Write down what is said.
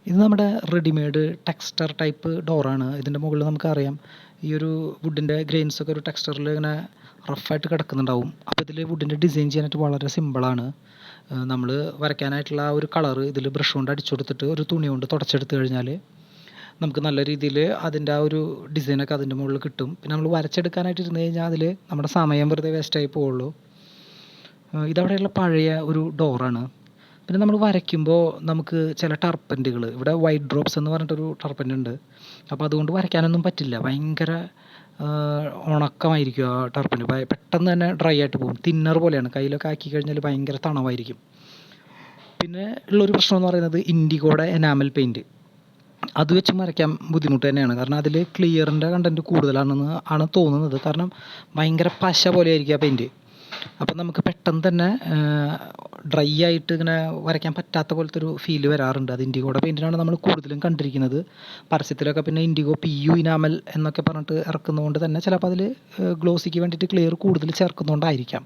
ഇത് നമ്മുടെ readymade texture type ഡോറാണ്. ഇതിൻ്റെ മുകളിൽ നമുക്കറിയാം ഈ ഒരു വുഡിൻ്റെ ഗ്രെയിൻസൊക്കെ ഒരു ടെക്സ്റ്ററിൽ ഇങ്ങനെ റഫായിട്ട് കിടക്കുന്നുണ്ടാവും. അപ്പോൾ ഇതിൽ വുഡിൻ്റെ ഡിസൈൻ ചെയ്യാനായിട്ട് വളരെ സിമ്പിളാണ്. നമ്മൾ വരയ്ക്കാനായിട്ടുള്ള ആ ഒരു കളറ് ഇതിൽ ബ്രഷ് കൊണ്ട് അടിച്ചു കൊടുത്തിട്ട് ഒരു തുണി കൊണ്ട് തുടച്ചെടുത്ത് കഴിഞ്ഞാൽ നമുക്ക് നല്ല രീതിയിൽ അതിൻ്റെ ആ ഒരു ഡിസൈനൊക്കെ അതിൻ്റെ മുകളിൽ കിട്ടും. പിന്നെ നമ്മൾ വരച്ചെടുക്കാനായിട്ട് ഇരുന്ന് കഴിഞ്ഞാൽ അതിൽ നമ്മുടെ സമയം വെറുതെ വേസ്റ്റായി പോവുള്ളൂ. ഇതവിടെയുള്ള പഴയ ഒരു ഡോറാണ്. പിന്നെ നമ്മൾ വരയ്ക്കുമ്പോൾ നമുക്ക് ചില ടർപ്പൻറ്റുകൾ ഇവിടെ വൈറ്റ് ഡ്രോപ്സ് എന്ന് പറഞ്ഞിട്ടൊരു ടർപ്പൻ്റ് ഉണ്ട്. അപ്പോൾ അതുകൊണ്ട് വരയ്ക്കാനൊന്നും പറ്റില്ല. ഭയങ്കര ഉണക്കമായിരിക്കും ആ ടർപ്പൻ്റ്. പെട്ടെന്ന് തന്നെ ഡ്രൈ ആയിട്ട് പോകും. തിന്നർ പോലെയാണ്. കയ്യിലൊക്കെ ആക്കി കഴിഞ്ഞാൽ ഭയങ്കര തണവായിരിക്കും. പിന്നെ ഉള്ളൊരു പ്രശ്നം എന്ന് പറയുന്നത് ഇൻഡിഗോയുടെ എനാമൽ പെയിൻറ്റ്. അത് വെച്ച് വരയ്ക്കാൻ ബുദ്ധിമുട്ട് തന്നെയാണ്. കാരണം അതിൽ ക്ലിയറിൻ്റെ കണ്ടൻറ്റ് കൂടുതലാണെന്ന് തോന്നുന്നത്. കാരണം ഭയങ്കര പശ പോലെയായിരിക്കും ആ പെയിൻറ്റ്. അപ്പം നമുക്ക് പെട്ടെന്ന് തന്നെ ഡ്രൈ ആയിട്ട് ഇങ്ങനെ വരയ്ക്കാൻ പറ്റാത്ത പോലത്തെ ഒരു ഫീല് വരാറുണ്ട്. അത് ഇൻഡിഗോയുടെ പെയിൻറ്റിനാണ് നമ്മൾ കൂടുതലും കണ്ടിരിക്കുന്നത്. പരസ്യത്തിലൊക്കെ പിന്നെ ഇൻഡിഗോ PU ഇനാമൽ എന്നൊക്കെ പറഞ്ഞിട്ട് ഇറക്കുന്നതുകൊണ്ട് തന്നെ ചിലപ്പോൾ അതിൽ ഗ്ലോസിക്ക് വേണ്ടിയിട്ട് ക്ലിയർ കൂടുതൽ ചേർക്കുന്നതുകൊണ്ടായിരിക്കാം.